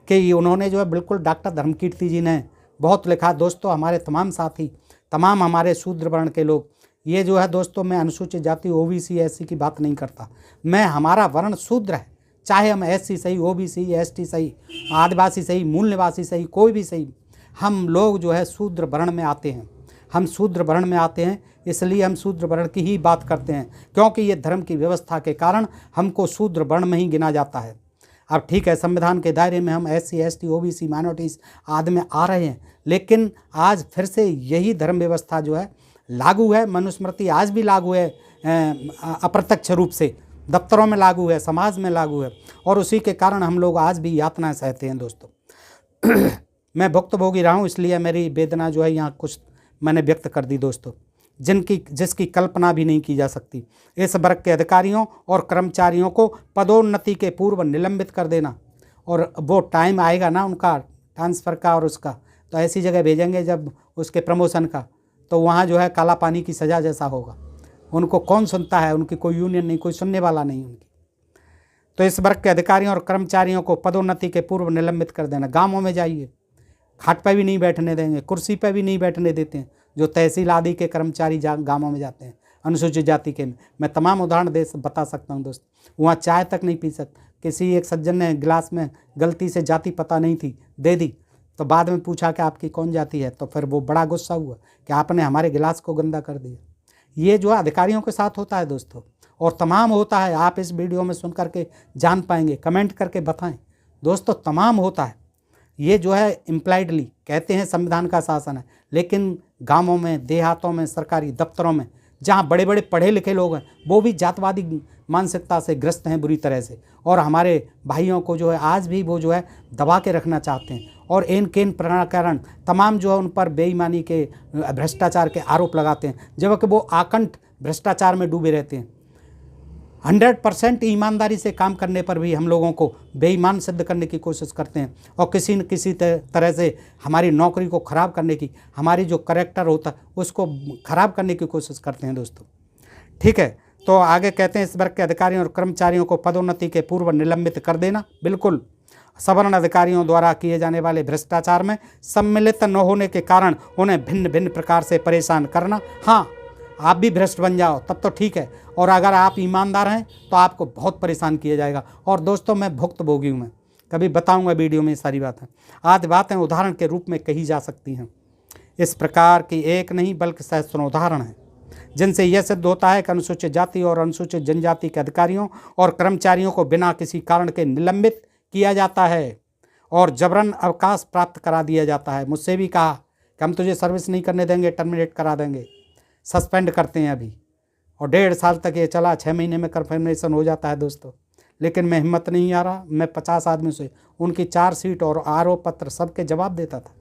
कि उन्होंने जो है बिल्कुल डॉक्टर धर्मकीर्ति जी ने बहुत लिखा। दोस्तों, हमारे तमाम साथी, तमाम हमारे शूद्र वर्ण के लोग, ये जो है दोस्तों, मैं अनुसूचित जाति OBC SC की बात नहीं करता, हमारा वर्ण शूद्र है, चाहे हम SC सही, OBC ST सही, आदिवासी सही, मूल निवासी सही, कोई भी सही, हम लोग जो है शूद्र वर्ण में आते हैं। हम शूद्र वर्ण में आते हैं, इसलिए हम शूद्र वर्ण की ही बात करते हैं, क्योंकि ये धर्म की व्यवस्था के कारण हमको शूद्र वर्ण में ही गिना जाता है। अब ठीक है, संविधान के दायरे में हम SC ST OBC माइनॉरिटीज़ आदि में आ रहे हैं, लेकिन आज फिर से यही धर्म व्यवस्था जो है लागू है। मनुस्मृति आज भी लागू है, अप्रत्यक्ष रूप से दफ्तरों में लागू है, समाज में लागू है, और उसी के कारण हम लोग आज भी यातनाएं सहते हैं दोस्तों। मैं भुक्तभोगी रहा हूँ, इसलिए मेरी वेदना जो है यहाँ कुछ मैंने व्यक्त कर दी दोस्तों, जिसकी कल्पना भी नहीं की जा सकती। इस वर्ग के अधिकारियों और कर्मचारियों को पदोन्नति के पूर्व निलंबित कर देना, और वो टाइम आएगा ना उनका ट्रांसफ़र का और उसका, तो ऐसी जगह भेजेंगे जब उसके प्रमोशन का, तो वहाँ जो है काला पानी की सज़ा जैसा होगा। उनको कौन सुनता है, उनकी कोई यूनियन नहीं, कोई सुनने वाला नहीं उनकी। तो इस वर्ग के अधिकारियों और कर्मचारियों को पदोन्नति के पूर्व निलंबित कर देना। गाँवों में जाइए, खाट पर भी नहीं बैठने देंगे, कुर्सी पर भी नहीं बैठने देते हैं। जो तहसील आदि के कर्मचारी गाँवों में जाते हैं, अनुसूचित जाति के में। मैं तमाम उदाहरण बता सकता हूँ दोस्त। वहाँ चाय तक नहीं पी सकते। किसी एक सज्जन ने गिलास में गलती से जाति पता नहीं थी दे दी, तो बाद में पूछा कि आपकी कौन जाति है, तो फिर वो बड़ा गुस्सा हुआ कि आपने हमारे गिलास को गंदा कर दिया। ये जो अधिकारियों के साथ होता है दोस्तों, और तमाम होता है। आप इस वीडियो में सुन करके जान पाएंगे, कमेंट करके बताएं दोस्तों। तमाम होता है। ये जो है इम्प्लाइडली कहते हैं संविधान का शासन है, लेकिन गांवों में, देहातों में, सरकारी दफ्तरों में जहां बड़े बड़े पढ़े लिखे लोग हैं वो भी जातवादी मानसिकता से ग्रस्त हैं बुरी तरह से, और हमारे भाइयों को जो है आज भी वो जो है दबा के रखना चाहते हैं, और इन केन प्रकरण तमाम जो है उन पर बेईमानी के, भ्रष्टाचार के आरोप लगाते हैं, जबकि वो आकंठ भ्रष्टाचार में डूबे रहते हैं। 100% ईमानदारी से काम करने पर भी हम लोगों को बेईमान सिद्ध करने की कोशिश करते हैं, और किसी न किसी तरह से हमारी नौकरी को ख़राब करने की, हमारी जो करैक्टर होता है उसको ख़राब करने की कोशिश करते हैं दोस्तों। ठीक है, तो आगे कहते हैं इस वर्ग के अधिकारियों और कर्मचारियों को पदोन्नति के पूर्व निलंबित कर देना। बिल्कुल, सवर्ण अधिकारियों द्वारा किए जाने वाले भ्रष्टाचार में सम्मिलित न होने के कारण उन्हें भिन्न भिन्न प्रकार से परेशान करना। हाँ, आप भी भ्रष्ट बन जाओ तब तो ठीक है, और अगर आप ईमानदार हैं तो आपको बहुत परेशान किया जाएगा। और दोस्तों, मैं भुक्तभोगी हूँ, मैं कभी बताऊंगा वीडियो में सारी बातें। आदि बातें उदाहरण के रूप में कही जा सकती हैं। इस प्रकार की एक नहीं बल्कि सहस्त्रों उदाहरण हैं जिनसे यह सिद्ध होता है कि अनुसूचित जाति और अनुसूचित जनजाति के अधिकारियों और कर्मचारियों को बिना किसी कारण के निलंबित किया जाता है और जबरन अवकाश प्राप्त करा दिया जाता है। मुझसे भी कहा कि हम तुझे सर्विस नहीं करने देंगे, टर्मिनेट करा देंगे, सस्पेंड करते हैं अभी, और 1.5 साल तक ये चला। 6 महीने में कन्फर्मेशन हो जाता है दोस्तों। लेकिन मैं हिम्मत नहीं आ रहा। मैं 50 आदमी से उनकी चार्जशीट और आरोप पत्र सबके जवाब देता था।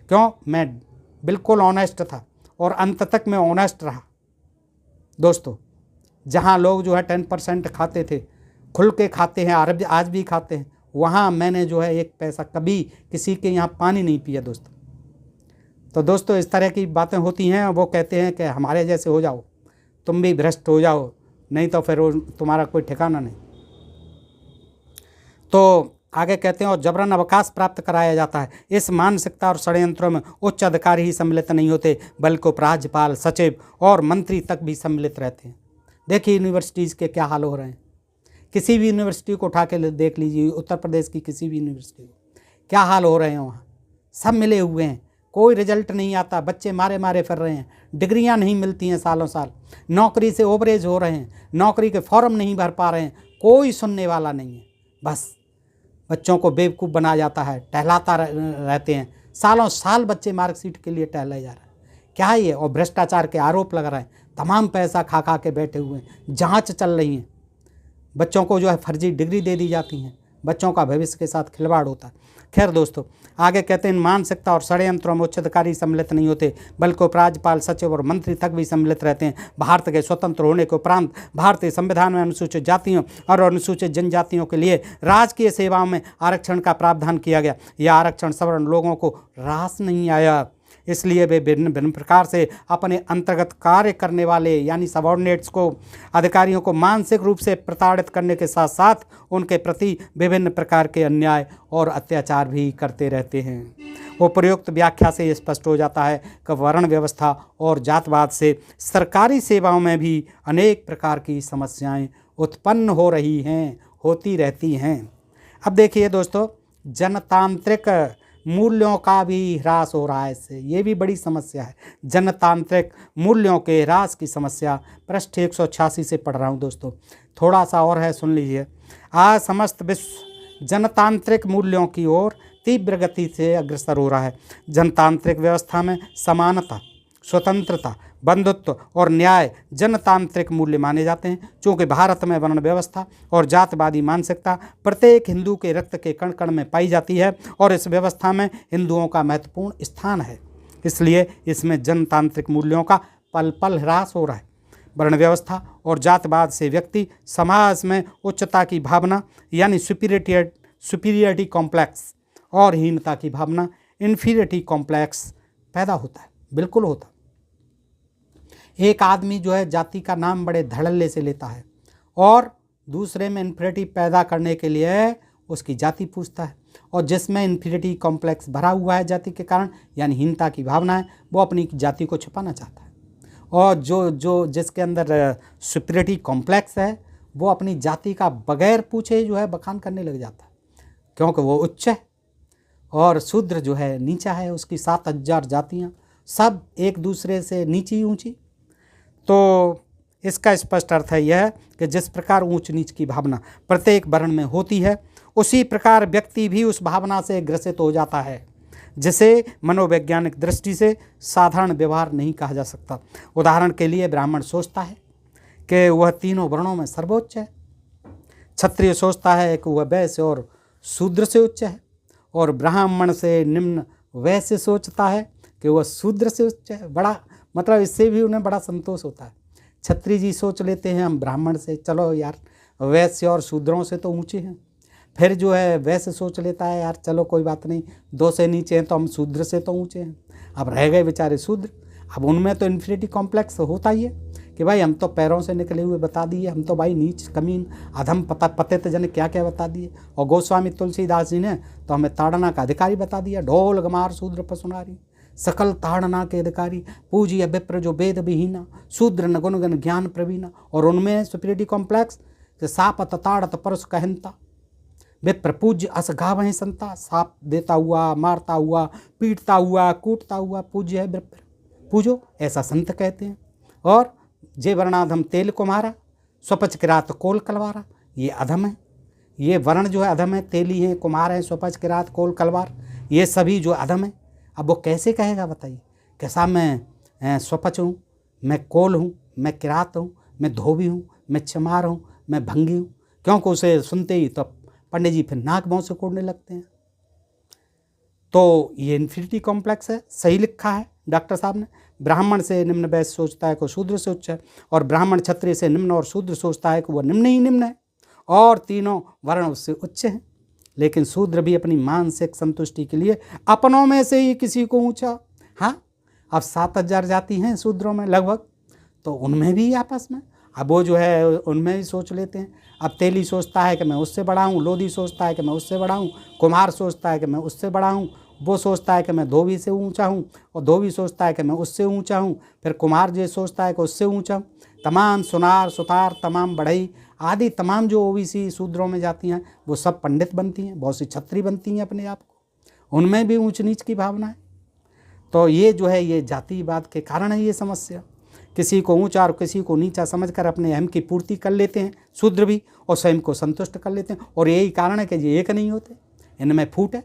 क्यों? मैं बिल्कुल ऑनेस्ट था, और अंत तक मैं ऑनेस्ट रहा दोस्तों। जहाँ लोग जो है 10% खाते थे, खुल के खाते हैं, आज भी खाते हैं, वहाँ मैंने जो है 1 पैसा कभी किसी के यहाँ पानी नहीं पिया दोस्तों। तो दोस्तों, इस तरह की बातें होती हैं। वो कहते हैं कि हमारे जैसे हो जाओ, तुम भी भ्रष्ट हो जाओ, नहीं तो फिर तुम्हारा कोई ठिकाना नहीं। तो आगे कहते हैं और जबरन अवकाश प्राप्त कराया जाता है। इस मानसिकता और षड्यंत्रों में उच्च अधिकारी ही सम्मिलित नहीं होते, बल्कि उपराज्यपाल, सचिव और मंत्री तक भी सम्मिलित रहते हैं। देखिए यूनिवर्सिटीज़ के क्या हाल हो रहे हैं। किसी भी यूनिवर्सिटी को उठा के देख लीजिए, उत्तर प्रदेश की किसी भी यूनिवर्सिटी को क्या हाल हो रहे हैं। वहाँ सब मिले हुए हैं, कोई रिजल्ट नहीं आता, बच्चे मारे मारे फिर रहे हैं, डिग्रियां नहीं मिलती हैं सालों साल, नौकरी से ओवरेज हो रहे हैं, नौकरी के फॉर्म नहीं भर पा रहे हैं, कोई सुनने वाला नहीं है। बस बच्चों को बेवकूफ़ बनाया जाता है, टहलाता रहते हैं, सालों साल बच्चे मार्कशीट के लिए टहलाए जा रहे हैं। क्या है ये? और भ्रष्टाचार के आरोप लग रहे हैं, तमाम पैसा खा खा के बैठे हुए हैं, जाँच चल रही हैं, बच्चों को जो है फर्जी डिग्री दे दी जाती हैं, बच्चों का भविष्य के साथ खिलवाड़ होता है। खैर दोस्तों, आगे कहते हैं मानसिकता और षड्यंत्रों में उच्च अधिकारी सम्मिलित नहीं होते, बल्कि उपराज्यपाल, सचिव और मंत्री तक भी सम्मिलित रहते हैं। भारत के स्वतंत्र होने के उपरांत भारतीय संविधान में अनुसूचित जातियों और अनुसूचित जनजातियों के लिए राजकीय सेवाओं में आरक्षण का प्रावधान किया गया। यह आरक्षण सवर्ण लोगों को रास नहीं आया, इसलिए वे भिन्न भिन्न प्रकार से अपने अंतर्गत कार्य करने वाले यानी सबऑर्डिनेट्स को, अधिकारियों को मानसिक रूप से प्रताड़ित करने के साथ साथ उनके प्रति विभिन्न प्रकार के अन्याय और अत्याचार भी करते रहते हैं। उपर्युक्त व्याख्या से स्पष्ट हो जाता है कि वर्ण व्यवस्था और जातवाद से सरकारी सेवाओं में भी अनेक प्रकार की समस्याएं उत्पन्न हो रही हैं, होती रहती हैं। अब देखिए दोस्तों, जनतांत्रिक मूल्यों का भी ह्रास हो रहा है इससे, ये भी बड़ी समस्या है। जनतांत्रिक मूल्यों के ह्रास की समस्या पृष्ठ 186 से पढ़ रहा हूँ दोस्तों, थोड़ा सा और है, सुन लीजिए। आज समस्त विश्व जनतांत्रिक मूल्यों की ओर तीव्र गति से अग्रसर हो रहा है। जनतांत्रिक व्यवस्था में समानता, स्वतंत्रता, बंधुत्व और न्याय जनतांत्रिक मूल्य माने जाते हैं। चूँकि भारत में वर्ण व्यवस्था और जातवादी मानसिकता प्रत्येक हिंदू के रक्त के कण कण में पाई जाती है और इस व्यवस्था में हिंदुओं का महत्वपूर्ण स्थान है, इसलिए इसमें जनतांत्रिक मूल्यों का पल पल ह्रास हो रहा है। वर्ण व्यवस्था और जातवाद से व्यक्ति समाज में उच्चता की भावना यानी सुपीरियरिटी कॉम्प्लेक्स और हीनता की भावना इन्फीरियरिटी कॉम्प्लेक्स पैदा होता है। बिल्कुल होता। एक आदमी जो है जाति का नाम बड़े धड़ल्ले से लेता है और दूसरे में इन्फीरियरिटी पैदा करने के लिए उसकी जाति पूछता है, और जिसमें इन्फीरियरिटी कॉम्प्लेक्स भरा हुआ है जाति के कारण यानी हीनता की भावना है, वो अपनी जाति को छिपाना चाहता है और जो जो जिसके अंदर सुपीरियरिटी कॉम्प्लेक्स है वो अपनी जाति का बगैर पूछे जो है बखान करने लग जाता है, क्योंकि वो उच्च है और शूद्र जो है नीचा है। उसकी 7,000 जातियाँ सब एक दूसरे से नीची ऊंची। तो इसका स्पष्ट अर्थ है यह कि जिस प्रकार ऊंच नीच की भावना प्रत्येक वर्ण में होती है, उसी प्रकार व्यक्ति भी उस भावना से ग्रसित हो जाता है, जिसे मनोवैज्ञानिक दृष्टि से साधारण व्यवहार नहीं कहा जा सकता। उदाहरण के लिए ब्राह्मण सोचता है कि वह तीनों वर्णों में सर्वोच्च है, क्षत्रिय सोचता है कि वह वैश्य और शूद्र से उच्च है, और ब्राह्मण से निम्न वैश्य सोचता है कि वह शूद्र से उच्च है। बड़ा मतलब इससे भी उन्हें बड़ा संतोष होता है। क्षत्रिय जी सोच लेते हैं हम ब्राह्मण से, चलो यार वैश्य और शूद्रों से तो ऊंचे हैं। फिर जो है वैश्य सोच लेता है यार चलो कोई बात नहीं, 2 से नीचे हैं तो हम शूद्र से तो ऊंचे हैं। अब रह गए बेचारे शूद्र। अब उनमें तो इन्फिनिटी कॉम्प्लेक्स होता ही है कि भाई हम तो पैरों से निकले हुए बता दिए, हम तो भाई नीच कमीन अधम पतित जन क्या क्या बता दिए। और गोस्वामी तुलसीदास जी ने तो हमें ताड़ना का अधिकारी बता दिया। ढोल गमार शूद्र पसुनारी सकल ताड़ना के अधिकारी, पूजिय विप्र जो वेद विहीना, शूद्र न गुणगन ज्ञान प्रवीणा। और उनमें सुपीरियरिटी कॉम्प्लेक्स सापत ताड़त परस कहनता, विप्र पूज्य अस गावहीं संता। साप देता हुआ, मारता हुआ, पीटता हुआ, कूटता हुआ पूज्य है विप्र, पूजो ऐसा संत कहते हैं। और जे वर्णाधम तेल कुम्हारा, स्वपच किरात कोल कलवारा, ये अधम है। ये वर्ण जो है अधम है, तेली हैं, कुम्हार हैं, स्वपच किरात कोल कलवार, ये सभी जो अधम है। अब वो कैसे कहेगा बताइए? कैसा मैं स्वपच हूँ, मैं कोल हूँ, मैं किरात हूँ, मैं धोबी हूँ, मैं चमार हूँ, मैं भंगी हूँ। क्योंकि उसे सुनते ही तो पंडित जी फिर नाक भौं से कोड़ने लगते हैं। तो ये इन्फिनिटी कॉम्प्लेक्स है। सही लिखा है डॉक्टर साहब ने। ब्राह्मण से निम्न वैश्य सोचता है कि शूद्र से उच्च है, और ब्राह्मण क्षत्रिय से निम्न और शूद्र सोचता है कि वह निम्न ही निम्न है, और तीनों वर्ण उससे उच्च हैं। लेकिन शूद्र भी अपनी मानसिक संतुष्टि के लिए अपनों में से ही किसी को ऊंचा। हाँ, अब 7,000 जाति हैं शूद्रों में लगभग, तो उनमें भी आपस में अब वो जो है उनमें ही सोच लेते हैं। अब तेली सोचता है कि मैं उससे बड़ा हूँ, लोधी सोचता है कि मैं उससे बड़ा हूँ, कुम्हार सोचता है कि मैं उससे बड़ा हूँ, वो सोचता है कि मैं धोबी से ऊंचा हूँ, और धोबी सोचता है कि मैं उससे ऊंचा हूँ, फिर कुम्हार जो सोचता है कि उससे ऊंचा हूँ। तमाम सुनार सुतार, तमाम बढ़ई आदि तमाम जो ओबीसी शूद्रों में जाती हैं वो सब पंडित बनती हैं, बहुत सी छत्री बनती हैं अपने आप को, उनमें भी ऊंच नीच की भावना है। तो ये जो है ये जातिवाद के कारण है ये समस्या। किसी को ऊंचा और किसी को नीचा समझकर अपने अहम की पूर्ति कर लेते हैं शूद्र भी, और स्वयं को संतुष्ट कर लेते हैं। और यही कारण है कि ये एक नहीं होते, इनमें फूट है,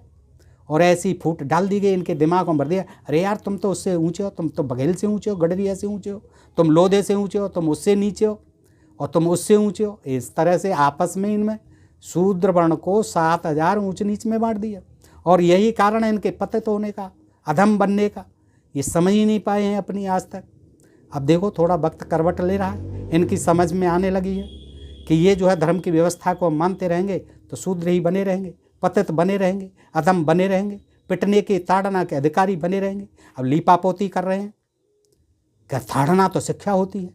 और ऐसी फूट डाल दी गई इनके दिमाग में, भर दिया अरे यार तुम तो उससे ऊंचे हो, तुम तो बघेल से ऊंचे हो, गडरिया से ऊंचे हो, तुम लोधे से ऊंचे हो, तुम उससे नीचे हो, और तुम उससे ऊंचे हो। इस तरह से आपस में इनमें शूद्र वर्ण को 7,000 ऊंच नीच में बांट दिया। और यही कारण है इनके पतित होने का, अधम बनने का। ये समझ ही नहीं पाए हैं अपनी आज तक। अब देखो थोड़ा वक्त करवट ले रहा है, इनकी समझ में आने लगी है कि ये जो है धर्म की व्यवस्था को मानते रहेंगे तो शूद्र ही बने रहेंगे, पतित बने रहेंगे, अधम बने रहेंगे, पिटने के ताड़ना के अधिकारी बने रहेंगे। अब लीपापोती कर रहे हैं कि ताड़ना तो शिक्षा होती है,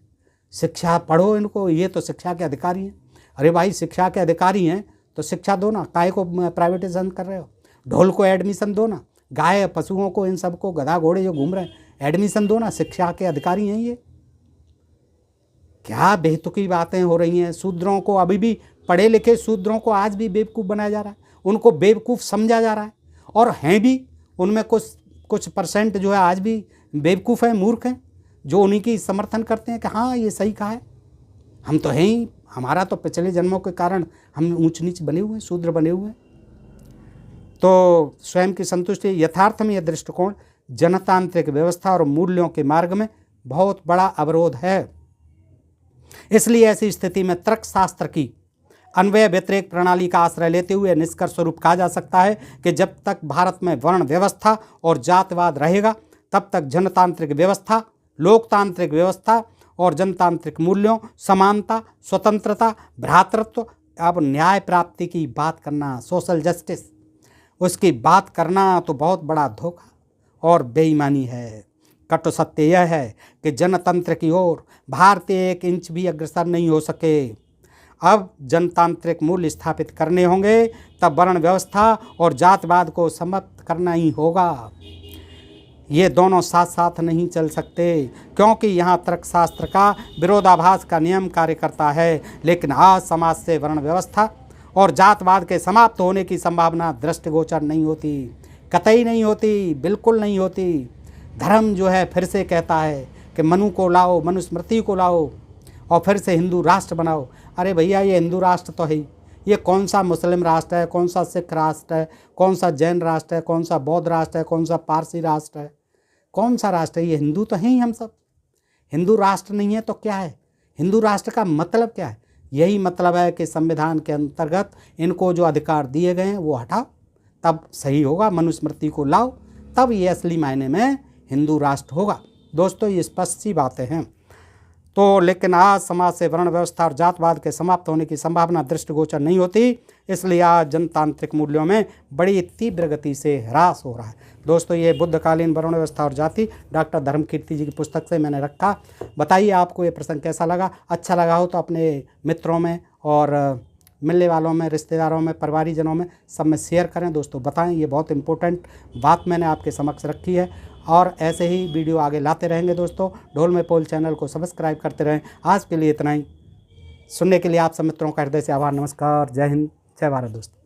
शिक्षा पढ़ो इनको, ये तो शिक्षा के अधिकारी हैं। अरे भाई शिक्षा के अधिकारी हैं तो शिक्षा दो ना, काय को प्राइवेटाइजेशन कर रहे हो? ढोल को एडमिशन दो ना, गाय पशुओं को, इन सबको, गधा घोड़े जो घूम रहे हैं एडमिशन दो ना, शिक्षा के अधिकारी हैं ये। क्या बेतुकी बातें हो रही हैं। शूद्रों को अभी भी, पढ़े लिखे शूद्रों को आज भी बेवकूफ़ बनाया जा रहा है, उनको बेवकूफ़ समझा जा रहा है। और हैं भी उनमें कुछ परसेंट जो है आज भी बेवकूफ़ हैं, मूर्ख हैं, जो उन्हीं की समर्थन करते हैं कि हाँ ये सही कहा है, हम तो हैं ही, हमारा तो पिछले जन्मों के कारण हम ऊंच नीच बने हुए हैं, शूद्र बने हुए हैं। तो स्वयं की संतुष्टि, यथार्थ में यह दृष्टिकोण जनतांत्रिक व्यवस्था और मूल्यों के मार्ग में बहुत बड़ा अवरोध है। इसलिए ऐसी स्थिति में तर्कशास्त्र की अन्वय व्यतिरेक प्रणाली का आश्रय लेते हुए निष्कर्ष स्वरूप कहा जा सकता है कि जब तक भारत में वर्ण व्यवस्था और जातिवाद रहेगा तब तक जनतांत्रिक व्यवस्था, लोकतांत्रिक व्यवस्था और जनतांत्रिक मूल्यों, समानता, स्वतंत्रता, भ्रातृत्व, अब न्याय प्राप्ति की बात करना, सोशल जस्टिस, उसकी बात करना तो बहुत बड़ा धोखा और बेईमानी है। कटु सत्य यह है कि जनतंत्र की ओर भारतीय 1 इंच भी अग्रसर नहीं हो सके। अब जनतांत्रिक मूल्य स्थापित करने होंगे, तब वर्ण व्यवस्था और जातिवाद को समाप्त करना ही होगा। ये दोनों साथ साथ नहीं चल सकते, क्योंकि यहाँ तर्कशास्त्र का विरोधाभास का नियम कार्य करता है। लेकिन आज समाज से वर्ण व्यवस्था और जातवाद के समाप्त होने की संभावना दृष्टिगोचर नहीं होती, कतई नहीं होती, बिल्कुल नहीं होती। धर्म जो है फिर से कहता है कि मनु को लाओ, मनुस्मृति को लाओ और फिर से हिंदू राष्ट्र बनाओ। अरे भैया, ये हिंदू राष्ट्र तो है ही, ये कौन सा मुस्लिम राष्ट्र है, कौन सा सिख राष्ट्र है, कौन सा जैन राष्ट्र है, कौन सा बौद्ध राष्ट्र है, कौन सा पारसी राष्ट्र है, कौन सा राष्ट्र है? ये हिंदू तो हैं ही हम सब। हिंदू राष्ट्र नहीं है तो क्या है? हिंदू राष्ट्र का मतलब क्या है? यही मतलब है कि संविधान के अंतर्गत इनको जो अधिकार दिए गए हैं वो हटाओ, तब सही होगा। मनुस्मृति को लाओ, तब ये असली मायने में हिंदू राष्ट्र होगा। दोस्तों, ये स्पष्ट सी बातें हैं। तो लेकिन आज समाज से वर्ण व्यवस्था और जातवाद के समाप्त होने की संभावना दृष्टिगोचर नहीं होती, इसलिए आज जनतांत्रिक मूल्यों में बड़ी तीव्र गति से ह्रास हो रहा है। दोस्तों, ये बुद्धकालीन वर्ण व्यवस्था और जाति डॉक्टर धर्मकीर्ति जी की पुस्तक से मैंने रखा। बताइए आपको ये प्रसंग कैसा लगा। अच्छा लगा हो तो अपने मित्रों में और मिलने वालों में, रिश्तेदारों में, परिवारीजनों में, सब में शेयर करें। दोस्तों बताएं, ये बहुत इंपॉर्टेंट बात मैंने आपके समक्ष रखी है और ऐसे ही वीडियो आगे लाते रहेंगे। दोस्तों, ढोल में पोल चैनल को सब्सक्राइब करते रहें। आज के लिए इतना ही। सुनने के लिए आप सब मित्रों का हृदय से आभार। नमस्कार, जय हिंद, जय भारत। दोस्तों।